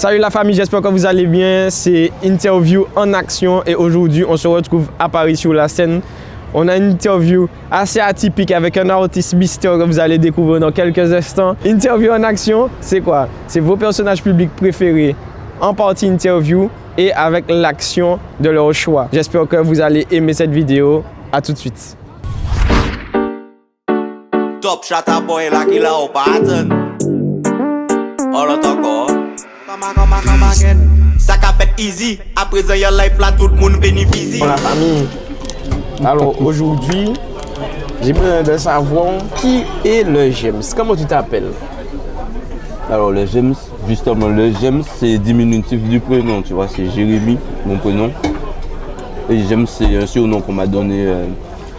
Salut la famille, j'espère que vous allez bien. C'est Interview en action et aujourd'hui on se retrouve à Paris sur la scène. On a une interview assez atypique avec un artiste mystère que vous allez découvrir dans quelques instants. Interview en action, c'est quoi? C'est vos personnages publics préférés en partie interview et avec l'action de leur choix. J'espère que vous allez aimer cette vidéo. À tout de suite. Top shot a boy là qui l'a au pattern. On l'entend encore. Come again. Ça qu'a fait easy. À présent, your life là, tout le monde bénéficie. Bon la famille. Alors aujourd'hui, j'ai besoin de savoir qui est le James. Comment tu t'appelles? Alors le James, justement le James c'est diminutif du prénom, tu vois, c'est Jérémy, mon prénom. Et James c'est un surnom qu'on m'a donné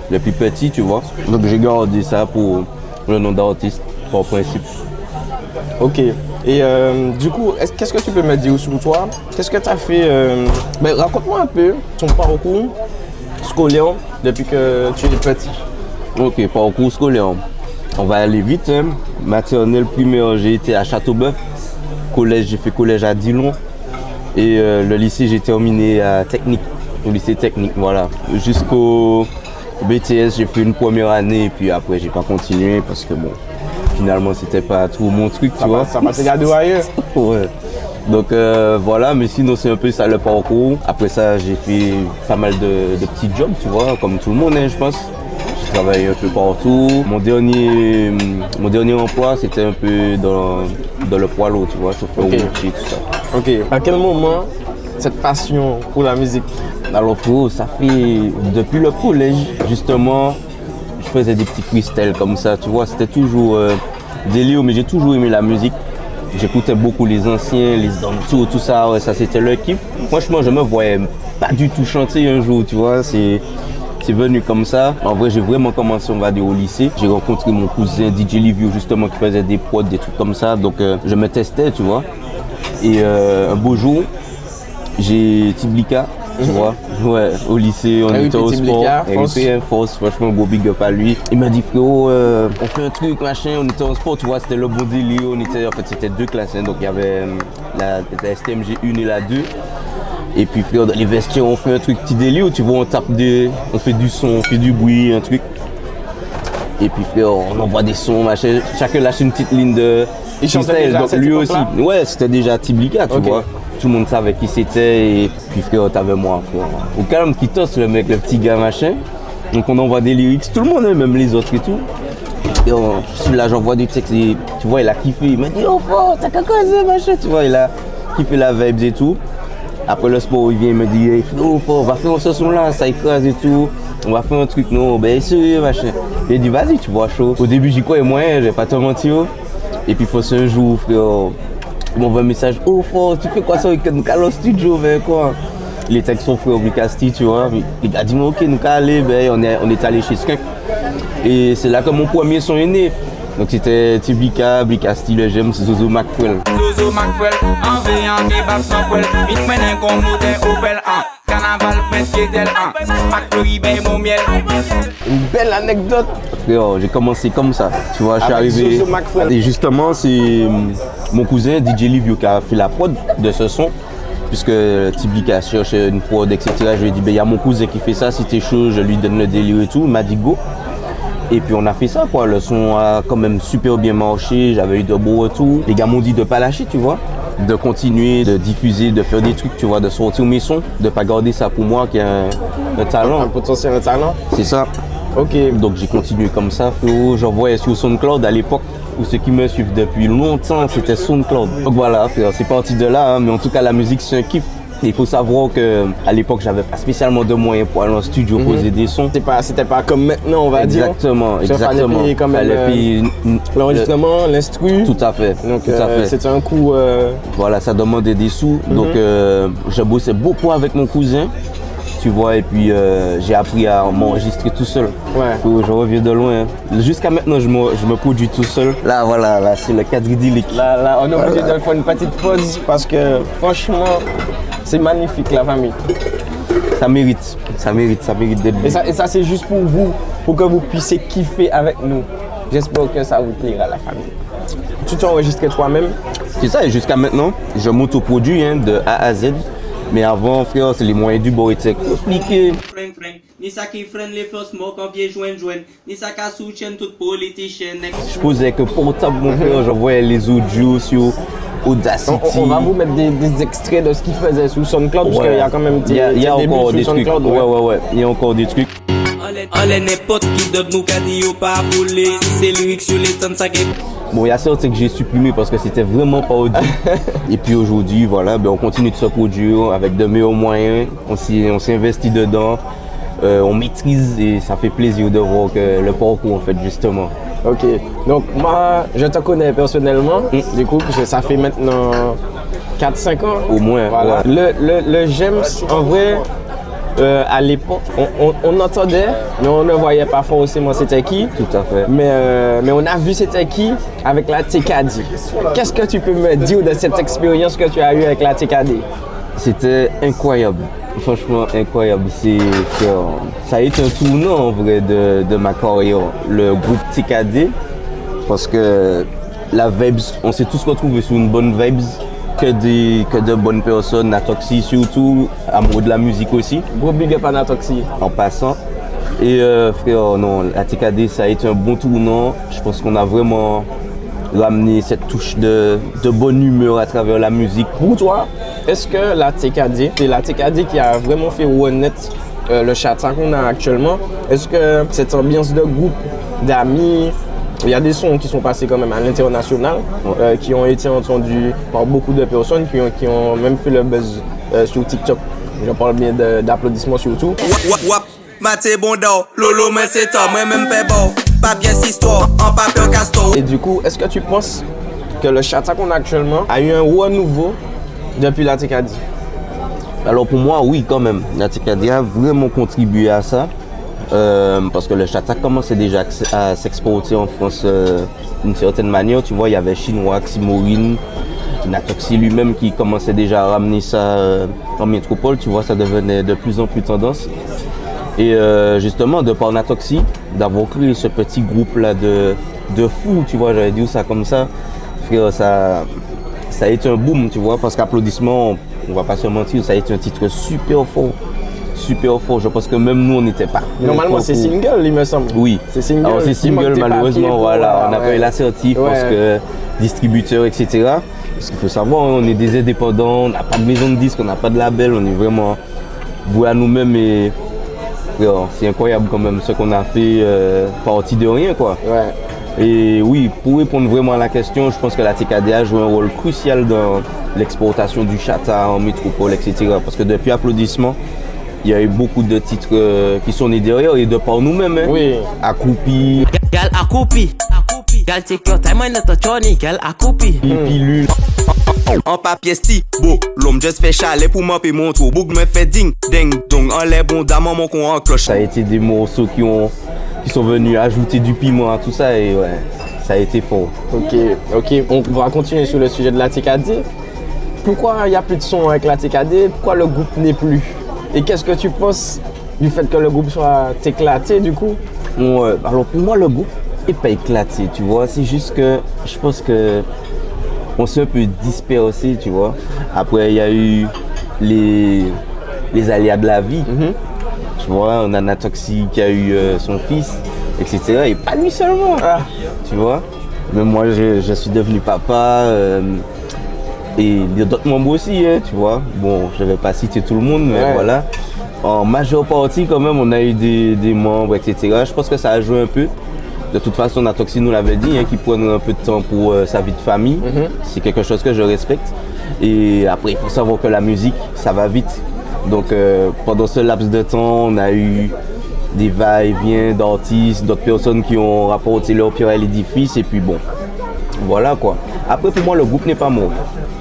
depuis petit, tu vois. Donc j'ai gardé ça pour le nom d'artiste, par principe. Ok. Et du coup, qu'est-ce que tu peux me dire sur toi? Qu'est-ce que tu as fait? Raconte-moi un peu ton parcours scolaire depuis que tu es petit. Ok, parcours scolaire. On va aller vite. Hein. Maternelle, primaire, j'ai été à Châteauboeuf. Collège, j'ai fait collège à Dillon. Et le lycée, j'ai terminé à technique, au lycée technique, voilà. Jusqu'au BTS, j'ai fait une première année et puis après, j'ai pas continué parce que bon, finalement, c'était pas tout mon truc, tu vois. Ça m'a regardé ailleurs. Ouais. Donc voilà, mais sinon c'est un peu ça le parcours. Après ça, j'ai fait pas mal de petits jobs, tu vois, comme tout le monde, hein, je pense. J'ai travaillé un peu partout. Mon dernier emploi, c'était un peu dans le poids lourd, tu vois, chauffeur routier, tout ça. Ok. À quel moment cette passion pour la musique? Alors frérot, ça fait depuis le collège, justement, je faisais des petits freestyles comme ça, tu vois, c'était toujours délire, mais j'ai toujours aimé la musique. J'écoutais beaucoup les anciens, les Danto, tout ça, ouais, ça c'était le kiff. Franchement, je me voyais pas du tout chanter un jour, tu vois, c'est venu comme ça. En vrai, j'ai vraiment commencé, on va dire, au lycée. J'ai rencontré mon cousin DJ Livio, justement, qui faisait des prods, des trucs comme ça. Donc, je me testais, tu vois. Et un beau jour, j'ai Tiblika, tu vois. Ouais, au lycée, on était au sport. RIP Force, franchement, gros big up à lui. Il m'a dit, frérot, on fait un truc, machin, on était en sport, tu vois, c'était le bon délire. En fait, c'était deux classes, hein, donc il y avait la STMG 1 et la 2. Et puis frère, dans les vestiaires, on fait un truc petit délire, tu vois, on fait du son, on fait du bruit, un truc. Et puis frère, on envoie des sons, machin, chacun lâche une petite ligne de freestyle, donc lui aussi. Ouais, c'était déjà Tiblika, tu vois. Tout le monde savait qui c'était et puis frère, t'avais moi, frère. Au calme qui tosse le mec, le petit gars, machin. Donc on envoie des lyrics, tout le monde, même les autres et tout. Et celui-là, j'envoie du texte et tu vois, il a kiffé, il m'a dit, oh fort, t'as qu'à causer, machin, tu vois, il a kiffé la vibe et tout. Après le sport, il vient, il me dit, hey, oh, on va faire ce son-là, ça écrase et tout. On va faire un truc, non, ben sérieux, machin. Il dit, vas-y, tu vois chaud. Au début, j'y croyais moyen, je vais pas te mentir. Et puis, il faut un jour, frère, il m'envoie un message, oh, fort, tu fais quoi ça avec nous, au studio, ben quoi. Il était avec son frère Oblicasti, tu vois. Il a dit, ok, nous aller, ben, on est allé chez Skunk. Et c'est là que mon premier son est né. Donc c'était Tiblika, Blicasti, le James, Zozo McFuel. Zozo McFuel, en veillant des babs sans poil. Il te mène un commodet Opel, carnaval, prince Kétel, Mac Floribert, mon miel. Une belle anecdote. Frère, j'ai commencé comme ça, tu vois, je suis arrivé. Zozo McFuel. Et justement, c'est mon cousin DJ Livio qui a fait la prod de ce son. Puisque Tiblika cherche une prod, etc. Je lui ai dit, ben il y a mon cousin qui fait ça, si t'es chaud, je lui donne le délire et tout. Il m'a dit go. Et puis on a fait ça quoi, le son a quand même super bien marché, j'avais eu de beaux retours. Les gars m'ont dit de pas lâcher, tu vois, de continuer, de diffuser, de faire des trucs, tu vois, de sortir mes sons, de pas garder ça pour moi qui est un talent. Un potentiel, un talent. C'est ça. Ok. Donc j'ai continué comme ça, frérot. J'envoyais sur SoundCloud à l'époque, où ceux qui me suivent depuis longtemps, c'était SoundCloud. Donc voilà, frère, c'est parti de là, hein. Mais en tout cas la musique c'est un kiff. Il faut savoir qu'à l'époque, j'avais pas spécialement de moyens pour aller en studio poser des sons. C'était pas comme maintenant, on va dire. Exactement. Fallait payer quand même l'enregistrement, l'instru. Tout à fait. Donc c'était un coût. Voilà, ça demandait des sous. Donc je bossais beaucoup avec mon cousin. Tu vois, et puis j'ai appris à m'enregistrer tout seul. Ouais. Je reviens de loin. Jusqu'à maintenant, je me produis tout seul. Là, voilà, là, c'est le cadre idyllique. Là, on est obligé de faire une petite pause parce que franchement, c'est magnifique la famille. Ça mérite d'être et ça c'est juste pour vous, pour que vous puissiez kiffer avec nous. J'espère que ça vous plaira la famille. Tu t'es enregistré toi-même? C'est ça, et jusqu'à maintenant, je m'autoproduis hein, de A à Z. Mais avant, frère, c'est les moyens du bord étaient compliqués. Ni ça qui freine les first smoke en vieux joint. Ni ça qui soutient tout politicien. Je posais que portable, mon frère, je voyais les audios sur Audacity. On va vous mettre des extraits de ce qu'il faisait sous SoundCloud, parce qu'il y a quand même il y a encore des trucs. SoundCloud, Ouais. Il y a encore des trucs. On les n'importe qui de nous qui dit pas voler. Si c'est lyrique sur les temps, ça qui. Bon, il y a certains que j'ai supprimé parce que c'était vraiment pas audible. Et puis aujourd'hui, voilà, on continue de se produire avec de meilleurs moyens. On s'y investit dedans. On maîtrise et ça fait plaisir de voir que le parcours en fait justement. Ok, donc moi je te connais personnellement, du coup ça fait maintenant 4-5 ans. Au moins, voilà. Ouais. Le James, en vrai, à l'époque, on entendait, mais on ne voyait pas forcément c'était qui. Tout à fait. Mais on a vu c'était qui avec la TKD. Qu'est-ce que tu peux me dire de cette expérience que tu as eue avec la TKD? C'était incroyable, franchement incroyable. Ça a été un tournant en vrai de ma carrière, le groupe TKD, parce que la vibes, on s'est tous retrouvés sur une bonne vibes, que de bonnes personnes, Natoxy surtout, amoureux de la musique aussi. Gros big up à Natoxy. En passant. Et frère, non, la TKD ça a été un bon tournant. Je pense qu'on a vraiment ramené cette touche de bonne humeur à travers la musique. Pour toi, est-ce que la TKD, c'est la TKD qui a vraiment fait renaître le Chata qu'on a actuellement? Est-ce que cette ambiance de groupe, d'amis, il y a des sons qui sont passés quand même à l'international, qui ont été entendus par beaucoup de personnes, qui ont même fait le buzz sur TikTok. Je parle bien d'applaudissements surtout. Wap, maté bon d'or, lolo mais c'est toi, moi même pas bon. Pas bien cette histoire, en papier castor. Et du coup, est-ce que tu penses que le Chata qu'on a actuellement a eu un renouveau depuis la TKD? Alors pour moi, oui quand même. La TKD a vraiment contribué à ça. Parce que le Chata commençait déjà à s'exporter en France d'une certaine manière. Tu vois, il y avait Chinois, Ximorine, Natoxy lui-même qui commençait déjà à ramener ça en métropole. Tu vois, ça devenait de plus en plus tendance. Et justement, de par Natoxy, d'avoir créé ce petit groupe-là de fous, tu vois, j'avais dit ça comme ça, frère, ça a été un boom, tu vois, parce qu'Applaudissements, on va pas se mentir, ça a été un titre super fort. Super fort, je pense que même nous on n'était pas. Normalement c'est single, il me semble. Oui, c'est single. Alors c'est single malheureusement, voilà, on n'a pas eu l'assertif parce que distributeur, etc. Parce qu'il faut savoir, on est des indépendants, on n'a pas de maison de disques, on n'a pas de label, on est vraiment voués à nous-mêmes et c'est incroyable quand même ce qu'on a fait, parti de rien quoi. Ouais. Et oui, pour répondre vraiment à la question, je pense que la TKD a joué un rôle crucial dans l'exportation du Chata en métropole, etc. Parce que depuis Applaudissements, il y a eu beaucoup de titres qui sont nés derrière et de par nous-mêmes. Hein. Oui. Accroupi. Girl accroupi. Girl take your time and not a journey. Girl accroupi. Pilule. En papier sti, beau, l'homme juste fait chalet pour m'appeler mon trou. Boug me fait ding, ding, dong, en les bons dames, mon con en cloche. Ça a été des morceaux qui sont venus ajouter du piment à tout ça et ouais, ça a été fort. Ok, on va continuer sur le sujet de la TKD. Pourquoi il n'y a plus de son avec la TKD? Pourquoi le groupe n'est plus? Et qu'est-ce que tu penses du fait que le groupe soit éclaté du coup? Ouais, alors pour moi le groupe n'est pas éclaté, tu vois. C'est juste que je pense que on s'est un peu dispersé, tu vois. Après il y a eu les aléas de la vie. Tu vois, on a Natoxy qui a eu son fils, etc. Et pas lui seulement, tu vois. Même moi je suis devenu papa. Et d'autres membres aussi, hein, tu vois. Bon, je ne vais pas citer tout le monde, mais voilà. En majeure partie, quand même, on a eu des membres, etc. Je pense que ça a joué un peu. De toute façon, Natoxy nous l'avait dit, hein, qu'il prenait un peu de temps pour sa vie de famille. C'est quelque chose que je respecte. Et après, il faut savoir que la musique, ça va vite. Donc, pendant ce laps de temps, on a eu des va-et-vient d'artistes, d'autres personnes qui ont rapporté leur pierre à l'édifice. Et puis bon, voilà quoi. Après, pour moi, le groupe n'est pas mort.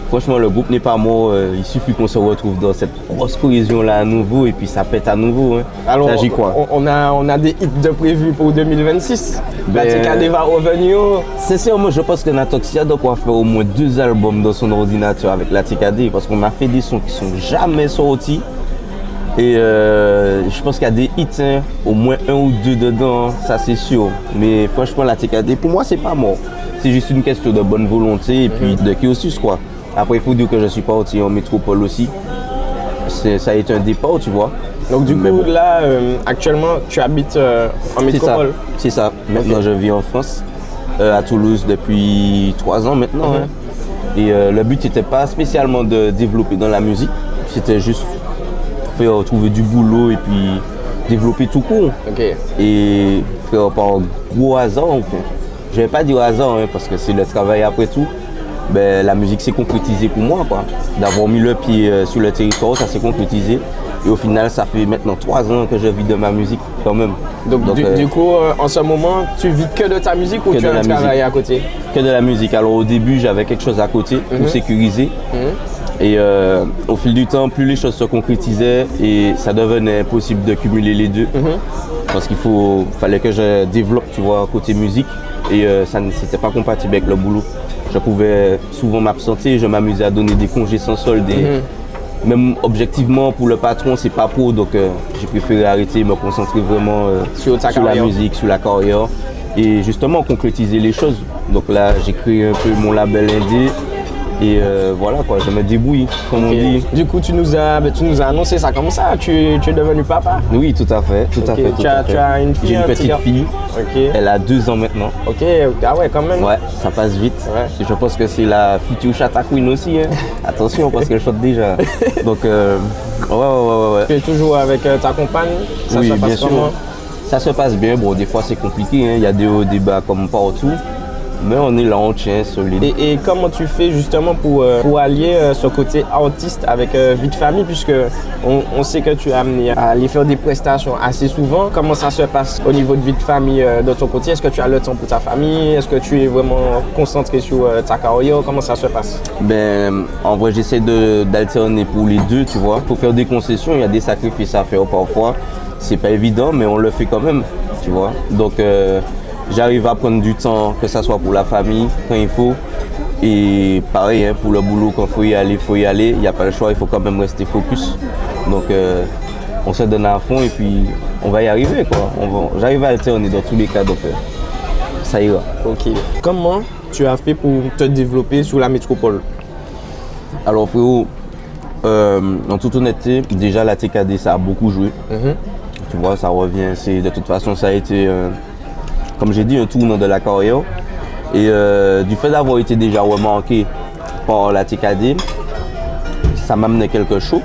Franchement, le groupe n'est pas mort. Il suffit qu'on se retrouve dans cette grosse cohésion-là à nouveau et puis ça pète à nouveau. Hein. Alors, ça agit quoi? On a des hits de prévus pour 2026. La TKD va revenir. Sincèrement, je pense que Natoxy doit pouvoir faire au moins 2 albums dans son ordinateur avec la TKD parce qu'on a fait des sons qui sont jamais sortis. Et je pense qu'il y a des hits, hein, au moins 1 ou 2 dedans, ça c'est sûr. Mais franchement, la TKD, pour moi, c'est pas mort. C'est juste une question de bonne volonté et puis de cursus, quoi. Après, il faut dire que je suis parti en métropole aussi. Ça a été un départ, tu vois. Donc du coup, là, actuellement, tu habites en métropole. C'est ça. Maintenant, je vis en France, à Toulouse depuis 3 ans maintenant. Hein. Et le but n'était pas spécialement de développer dans la musique. C'était juste faire trouver du boulot et puis développer tout court. Et faire par gros hasard, enfin. Je ne vais pas dire hasard, hein, parce que c'est le travail après tout. Ben, la musique s'est concrétisée pour moi, quoi. D'avoir mis le pied sur le territoire, ça s'est concrétisé. Et au final, ça fait maintenant 3 ans que je vis de ma musique quand même. Donc du coup, en ce moment, tu vis que de ta musique ou tu as un travail à côté? Que de la musique. Alors au début, j'avais quelque chose à côté pour sécuriser. Et au fil du temps, plus les choses se concrétisaient et ça devenait impossible de cumuler les deux. Parce fallait que je développe, tu vois, côté musique. Et ça n'était pas compatible avec le boulot. Je pouvais souvent m'absenter, je m'amusais à donner des congés sans solde. Même objectivement, pour le patron, c'est pas pro. Donc j'ai préféré arrêter, me concentrer vraiment sur la musique, sur la carrière. Et justement, concrétiser les choses. Donc là, j'ai créé un peu mon label indé. Et voilà quoi, je me débrouille, comme on dit. Du coup, tu nous as annoncé ça comme ça, tu es devenu papa? Oui, tout à fait. Tu as une fille? J'ai une petite fille, elle a 2 ans maintenant. Ok, ah ouais, quand même. Ouais, ça passe vite. Ouais. Je pense que c'est la future Chata Queen aussi. Hein. Attention, parce qu'elle chante déjà. Donc, ouais. Tu es toujours avec ta compagne? Ça se passe bien sûr. Ça se passe bien, bon, des fois c'est compliqué, hein. Il y a des hauts débats comme partout. Mais on est là, on tient solide. Et comment tu fais justement pour allier ce côté artiste avec vie de famille, puisque on sait que tu es amené à aller faire des prestations assez souvent. Comment ça se passe au niveau de vie de famille de ton côté? Est-ce que tu as le temps pour ta famille? Est-ce que tu es vraiment concentré sur ta carrière? Comment ça se passe? Ben, en vrai, j'essaie d'alterner pour les deux, tu vois. Pour faire des concessions, il y a des sacrifices à faire parfois. C'est pas évident, mais on le fait quand même, tu vois. Donc, j'arrive à prendre du temps, que ce soit pour la famille, quand il faut. Et pareil, hein, pour le boulot, quand il faut y aller. Il n'y a pas le choix, il faut quand même rester focus. Donc, on se donne à fond et puis on va y arriver, quoi. J'arrive à alterner dans tous les cas, donc ça ira. Ok. Comment tu as fait pour te développer sur la métropole? Alors, frérot, en toute honnêteté, déjà la TKD, ça a beaucoup joué. Tu vois, ça revient. De toute façon, ça a été... comme j'ai dit, un tournant de la carrière. Et du fait d'avoir été déjà remarqué par la TKD, ça m'amenait quelque chose.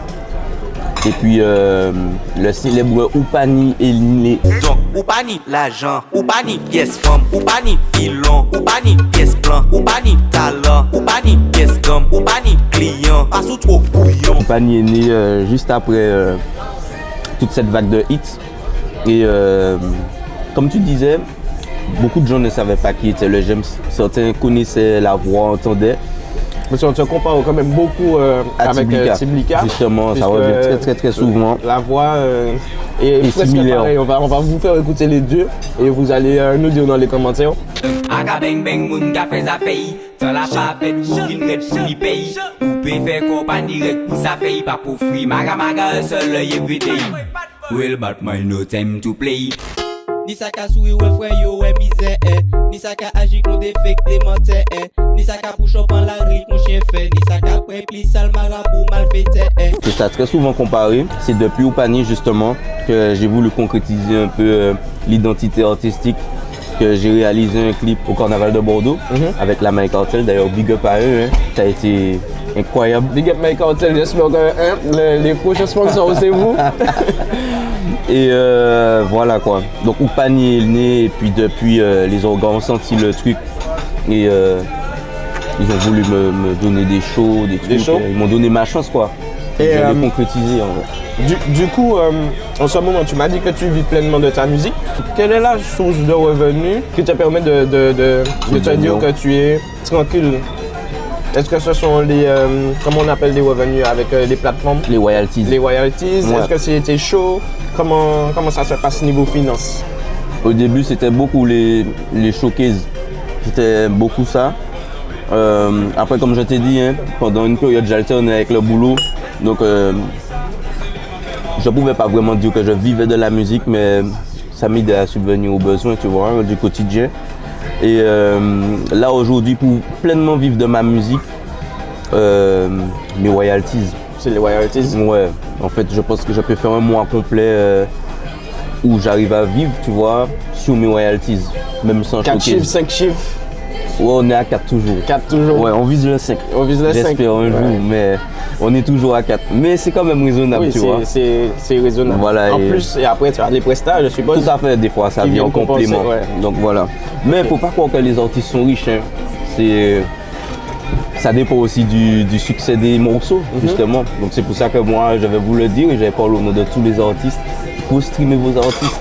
Et puis le célèbre Oupani éliminé. Donc, Oupani l'argent, Oupani pièce femme, Oupani filon, Oupani pièce plan, Oupani talent, Oupani pièce gomme, Oupani client, pas sous trop couillon. Oupani est né juste après toute cette vague de hits. Et comme tu disais, beaucoup de gens ne savaient pas qui était le James. Certains connaissaient la voix, entendaient. Parce qu'on se compare quand même beaucoup avec Tiblika. Justement, ça revient très souvent. La voix est presque similaire. pareille. On va vous faire écouter les deux et vous allez nous dire dans les commentaires. Aga beng beng moun ka fè sa fèy. Tan la papet ou vin ret pou li pay. Ou pe fè kompani ret pou sa fèy. Pa pou fri maga seul everyday. Well but my no time to play. Ni sa ka souri ouais frère yo ouais misère Ni sa ka agi kon défect des menteur Ni sa ka push up en la rue mon chien fait Ni sa ka prend pli sale marabout mal fait C'est ça très souvent comparé. C'est depuis Oupani justement que j'ai voulu concrétiser un peu l'identité artistique. Que j'ai réalisé un clip au Carnaval de Bordeaux avec la Mike Cartel. D'ailleurs, big up à eux, hein. Ça a été incroyable. Big up Mike Cartel, j'espère que les prochains sponsors, c'est vous. Et voilà quoi. Donc Oupani est né et puis depuis les organes ont senti le truc. Et ils ont voulu me donner des shows, des trucs. Ils m'ont donné ma chance quoi. Et je l'ai concrétisé en vrai. Du coup, en ce moment, tu m'as dit que tu vis pleinement de ta musique. Quelle est la source de revenus qui te permet de te dire que tu es tranquille? Est-ce que ce sont les, comment on appelle des revenus avec les plateformes? Les royalties. Les royalties, ouais. Est-ce que c'était chaud? Comment ça se passe niveau finance? Au début, c'était beaucoup les showcases. C'était beaucoup ça. Après, comme je t'ai dit, hein, pendant une période, j'alternais avec le boulot. Donc, je pouvais pas vraiment dire que je vivais de la musique, mais ça m'aidait à subvenir aux besoins, tu vois, du quotidien. Et là aujourd'hui, pour pleinement vivre de ma musique, mes royalties. C'est les royalties. Ouais, en fait, je pense que je peux faire un mois complet où j'arrive à vivre, tu vois, sur mes royalties, même sans 4 choquer. chiffres, 5 chiffres. Ouais, on est à 4 toujours. 4 toujours. Ouais, on vise le 5. On vise le 5. J'espère un jour, mais on est toujours à 4. Mais c'est quand même raisonnable, Oui, tu vois. c'est raisonnable. Voilà, En et- plus, et après, tu as des prestages, je suppose. Tout à fait, des fois, ça Qui vient en viennent compenser, complément. ouais. Donc voilà. Mais il faut pas croire que les artistes sont riches. Hein. Ça dépend aussi du succès des morceaux, justement. Donc c'est pour ça que moi, j'avais voulu le dire et j'avais parlé au nom de tous les artistes. Il faut streamer vos artistes.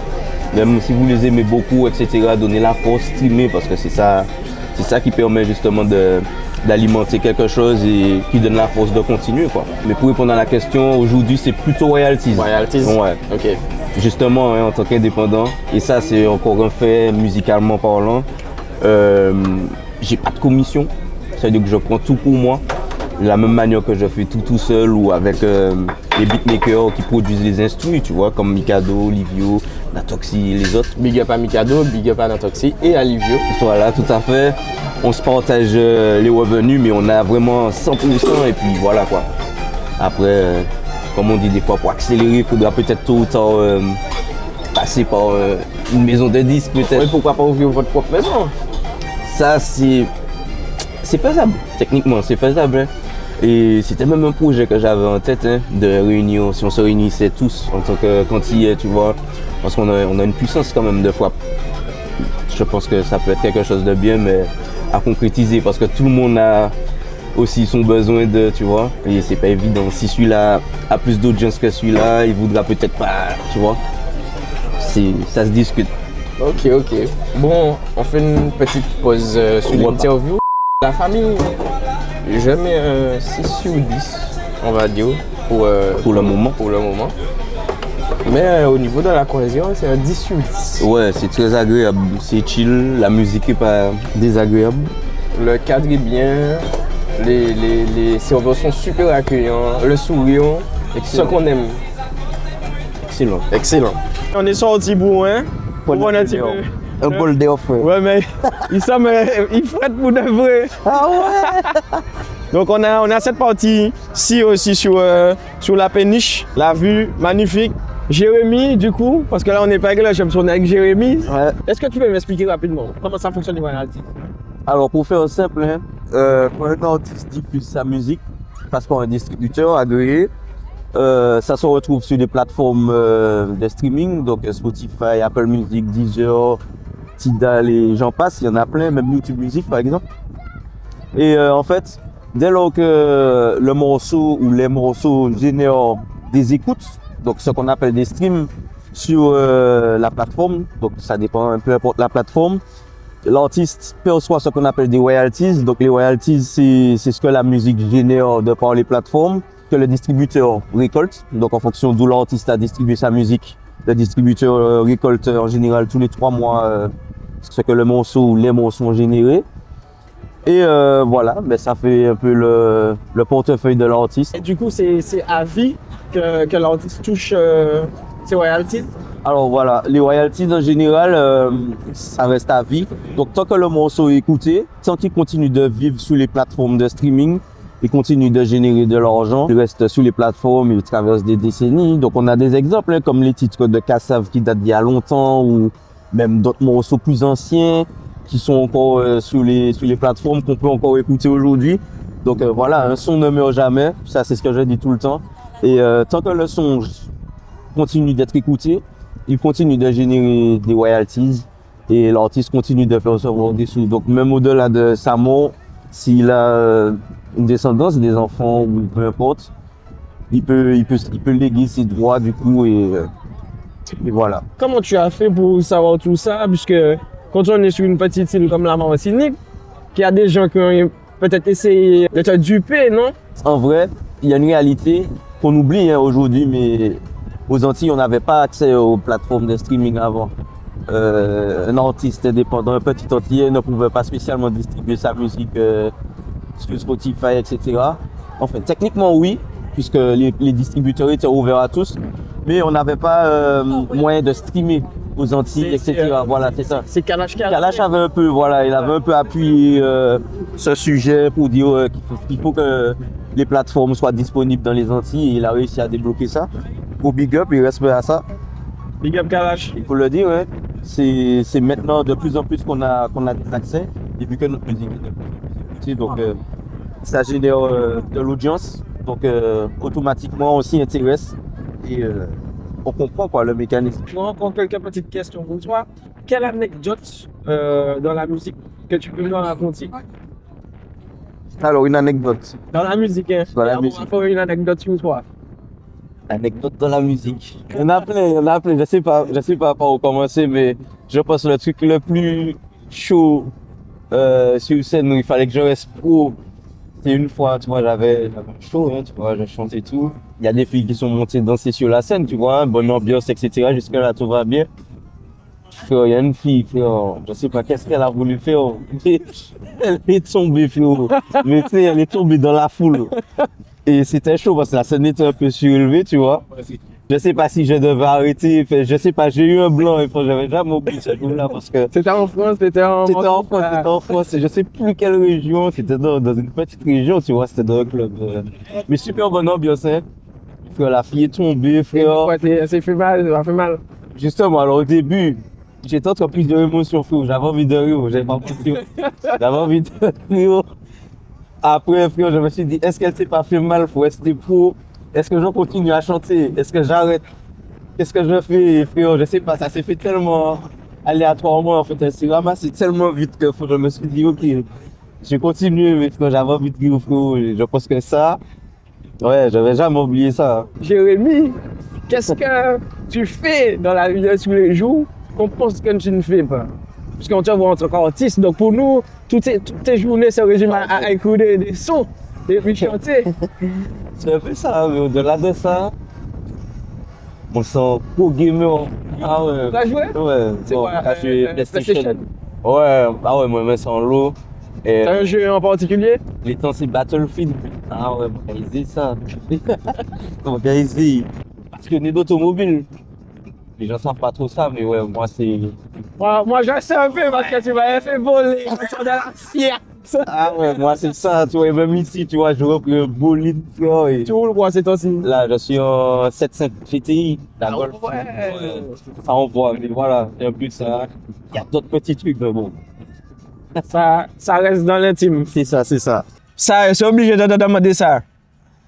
Même si vous les aimez beaucoup, etc., donnez la force, streamer, parce que c'est ça qui permet justement d'alimenter quelque chose et qui donne la force de continuer, quoi. Mais pour répondre à la question, aujourd'hui, c'est plutôt royalties. Royalties. Ouais. Ok. Justement, hein, en tant qu'indépendant, et ça c'est encore un fait musicalement parlant, j'ai pas de commission, ça veut dire que je prends tout pour moi, de la même manière que je fais tout seul ou avec les beatmakers qui produisent les instruments, tu vois, comme Mikado, Livio, Natoxi et les autres. Big up à Mikado, big up à Natoxi et à Livio. Voilà, tout à fait. On se partage les revenus, mais on a vraiment 100% et puis voilà quoi. Après, comme on dit des fois, pour accélérer, il faudra peut-être tôt ou tard passer par une maison de disques peut-être. Oui, pourquoi pas ouvrir votre propre maison? Ça, c'est faisable. Techniquement, c'est faisable. Hein. Et c'était même un projet que j'avais en tête, hein, de réunion, si on se réunissait tous en tant que quantité, tu vois. Parce qu'on a une puissance quand même de fois. Je pense que ça peut être quelque chose de bien, mais à concrétiser parce que tout le monde a aussi son besoin de, tu vois. Et c'est pas évident. Si celui-là a plus d'audience que celui-là, il voudra peut-être pas, tu vois. Ça se discute. Ok. Bon, on fait une petite pause sur Ouais. l'interview. La famille, je mets un 6 sur 10, on va dire, Pour le moment. Pour le moment. Mais au niveau de la cohésion, c'est un 10 sur 10. Ouais, c'est très agréable. C'est chill. La musique est pas désagréable. Le cadre est bien, les serveurs sont super accueillants, le sourire, ce qu'on aime. Excellent. Excellent. On est sorti pour un bon un petit peu. Un bol d'air frais. Ouais, mais il frette pour de vrai. Ah ouais. Donc on a cette partie-ci aussi sur la péniche, la vue magnifique. Jérémy, du coup, parce que là on n'est pas avec le chef, on est avec Jérémy. Ouais. Est-ce que tu peux m'expliquer rapidement comment ça fonctionne les royalties? Alors pour faire simple, hein, quand un artiste diffuse sa musique, passe par un distributeur agréé, ça se retrouve sur des plateformes de streaming, donc Spotify, Apple Music, Deezer, Tidal et j'en passe, il y en a plein, même YouTube Music par exemple. Et en fait, dès lors que le morceau ou les morceaux génèrent des écoutes, donc ce qu'on appelle des streams sur la plateforme, donc ça dépend, peu importe la plateforme, l'artiste perçoit ce qu'on appelle des royalties. Donc les royalties, c'est ce que la musique génère de par les plateformes, que le distributeur récolte. Donc en fonction d'où l'artiste a distribué sa musique, le distributeur récolte en général tous les 3 mois ce que le morceau ou les morceaux ont généré. Et voilà, mais ça fait un peu le portefeuille de l'artiste. Et du coup, c'est à vie que l'artiste touche ses royalties? Alors voilà, les royalties en général, ça reste à vie. Donc tant que le morceau est écouté, tant qu'il continue de vivre sur les plateformes de streaming, il continue de générer de l'argent. Il reste sur les plateformes, il traverse des décennies. Donc on a des exemples hein, comme les titres de Kassav qui datent d'il y a longtemps ou même d'autres morceaux plus anciens qui sont encore sur les plateformes qu'on peut encore écouter aujourd'hui. Donc voilà, un son ne meurt jamais, ça c'est ce que je dis tout le temps. Et tant que le son continue d'être écouté, il continue de générer des royalties et l'artiste continue de faire recevoir des sous. Donc même au-delà de sa mort, s'il a une descendance, des enfants ou peu importe, il peut léguer ses droits du coup et voilà. Comment tu as fait pour savoir tout ça? Puisque quand on est sur une petite île comme la Martinique, qu'il y a des gens qui ont peut-être essayé de te duper, non? En vrai, il y a une réalité qu'on oublie hein, aujourd'hui, mais aux Antilles, on n'avait pas accès aux plateformes de streaming avant. Un artiste indépendant, un petit Antillais ne pouvait pas spécialement distribuer sa musique sur Spotify, etc. Enfin, techniquement oui, puisque les distributeurs étaient ouverts à tous, mais on n'avait pas moyen de streamer aux Antilles, etc. Voilà, c'est ça. C'est Kalash Kalash avait un peu, voilà, il avait un peu appuyé ce sujet pour dire qu'il faut que les plateformes soient disponibles dans les Antilles et il a réussi à débloquer ça. Au big up et respect à ça. Big up Kalash. Il faut le dire, ouais. C'est maintenant de plus en plus qu'on a des accès et vu que notre musique est de plus en plus écoutée, donc ça génère de l'audience. Donc automatiquement on s'y intéresse et on comprend quoi le mécanisme. Je reprends quelques petites questions pour toi. Quelle anecdote dans la musique que tu peux nous raconter? Alors une anecdote. Dans la musique, hein? Dans la On musique. va faire une anecdote sur toi. Anecdote dans la musique. Il y en a plein. Je sais pas par où commencer, mais je pense que le truc le plus chaud sur scène où il fallait que je reste pro. C'est une fois, tu vois, j'avais un show, hein, tu vois, je chantais tout. Il y a des filles qui sont montées danser sur la scène, tu vois, bonne ambiance, etc. Jusque là, tout va bien. Frère, il y a une fille, frère, je sais pas qu'est-ce qu'elle a voulu faire. Elle est tombée, frère. Mais tu sais, elle est tombée dans la foule. Et c'était chaud parce que la scène était un peu surélevée, tu vois. Je sais pas si je devais arrêter, je sais pas, j'ai eu un blanc et j'avais jamais oublié ce jour-là parce que C'était en France, c'était en France, je sais plus quelle région, c'était dans une petite région, tu vois, c'était dans un club. Mais super bonne ambiance, hein. Frère, la fille est tombée, frère. Ouais, c'est fait mal, ça fait mal. Justement, alors au début, j'étais entre plusieurs émotions, frère, j'avais envie de rire, j'avais pas compris. J'avais envie de rire. Après, frère, je me suis dit, est-ce qu'elle s'est pas fait mal, faut rester pro? Est-ce que je continue à chanter? Est-ce que j'arrête? Qu'est-ce que je fais, frère? Je sais pas, ça s'est fait tellement aléatoirement, en fait, elle s'est ramassée tellement vite que je me suis dit, ok, je continue, mais frère, j'avais envie de rire, frère. Je pense que ça, ouais, j'avais jamais oublié ça. Jérémy, qu'est-ce que tu fais dans la vie de tous les jours qu'on pense que tu ne fais pas? Parce qu'on te voit en tant qu'artiste, donc pour nous, toutes tes journées se résument à écouter des sons et puis chanter. C'est un peu ça, mais au-delà de ça, on sent pro gamer. Ah ouais. Tu as joué? Ouais, C'est bon, quoi, j'ai joué PlayStation. PlayStation? Ouais, ah ouais, moi, je me sens lourd. Et T'as un jeu en particulier? les temps, c'est Battlefield. Ah ouais, mon gars, easy ça. Mon gars, easy. Passionné d'automobile. Les gens savent pas trop ça, mais ouais, moi, c'est. Moi je sais un peu parce que tu m'avais fait voler dans la sieste. Ah ouais, moi, c'est ça. Tu vois, même ici, tu vois, je repris un bolide, frère. Et Tu roules quoi c'est toi aussi? là, je suis en 7.5 GTI, la Golf. Ouais. Ça, on voit, mais voilà, c'est un peu ça. Il y a d'autres petits trucs, mais bon. Ça reste dans l'intime. C'est ça, c'est ça. Ça, c'est obligé de te demander ça.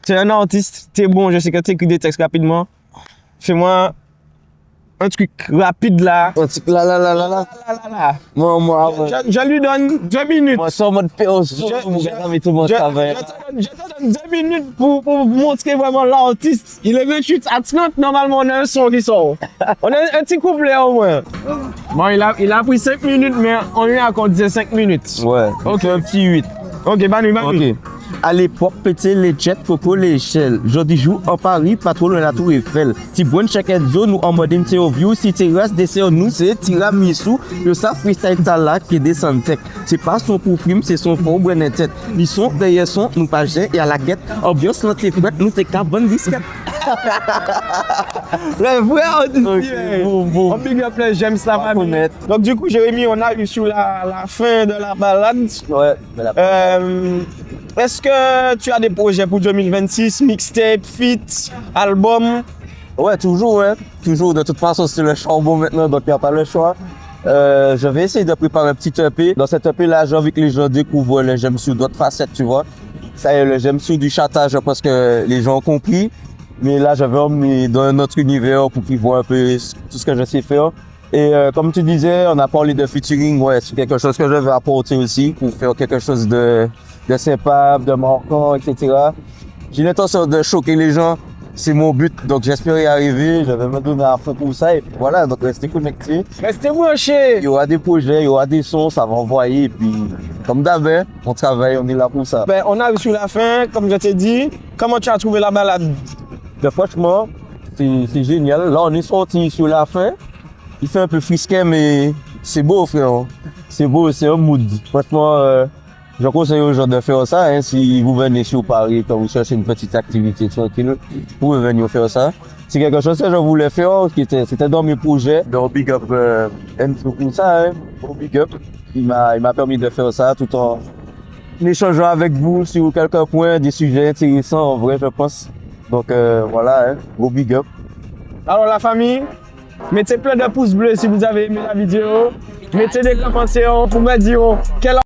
Tu es un artiste, t'es bon, je sais que tu écris des textes rapidement. Fais-moi un truc rapide là. Un truc là. Là. Moi, ouais. Je lui donne 2 minutes. Moi, sans mode PO, mon gars, mais tout le monde savait. Je te donne 2 minutes pour montrer vraiment l'artiste. Il est 28 à 30, normalement on a un son qui sort. On a un petit couplet au moins. Bon, il a pris 5 minutes, mais on lui a accordé 5 minutes. Ouais, ok, un petit 8. Ok, Banu. Ok. À l'époque, péter les jets, coco, les échelles. Jodi jour en Paris, patron de la Tour Eiffel. Si bonne chaque zone nous en mode interview, si terrasse dessert nous, c'est tiramisu. Le sa freestyle tala qui descend tech. C'est pas son parfum, c'est son fond, bonne tête. Ils sont derrière son, nous pas gêne et à la guette. Ambiance, notre fête, nous t'es qu'à bonne disquette. Le vrai artiste. Ok, bon. On big up les j'aime ça va Honnête. Donc du coup, Jérémy, on a eu sur la fin de la balade. Ouais, mais la Est-ce que tu as des projets pour 2026, mixtape, feat, album? Ouais, toujours, hein. Toujours, de toute façon, c'est le charbon maintenant, donc il n'y a pas le choix. Je vais essayer de préparer un petit EP. Dans cet EP-là, j'ai envie que les gens découvrent le j'aime sur d'autres facettes, tu vois. Ça y est, le j'aime sur du chattage, je pense que les gens ont compris. Mais là, j'avais emmené dans un autre univers pour qu'ils voient un peu tout ce que je sais faire. Et comme tu disais, on a parlé de featuring, ouais, c'est quelque chose que je vais apporter aussi pour faire quelque chose de sympa, de marquant, etc. J'ai l'intention de choquer les gens, c'est mon but, donc j'espère y arriver, je vais me donner à fond pour ça, et voilà, donc restez connectés. Restez branchés. Il y aura des projets, il y aura des sons, ça va envoyer, et puis comme d'hab, on travaille, on est là pour ça. Ben, on arrive sur la fin, comme je t'ai dit. Comment tu as trouvé la balade? Mais franchement, c'est génial, là on est sorti sur la fin, il fait un peu frisquet, mais c'est beau frère, c'est beau, c'est un mood, franchement. Je conseille aux gens de faire ça. Hein. Si vous venez sur Paris, quand vous cherchez une petite activité tranquille, vous pouvez venir faire ça. C'est quelque chose que je voulais faire, c'était dans mes projets. Donc, big up, pour ça, hein. Big up. Il m'a permis de faire ça tout en échangeant avec vous sur quelques points, des sujets intéressants en vrai, je pense. Donc, voilà, hein. Gros big up. Alors la famille, mettez plein de pouces bleus si vous avez aimé la vidéo. Mettez des commentaires pour me dire quel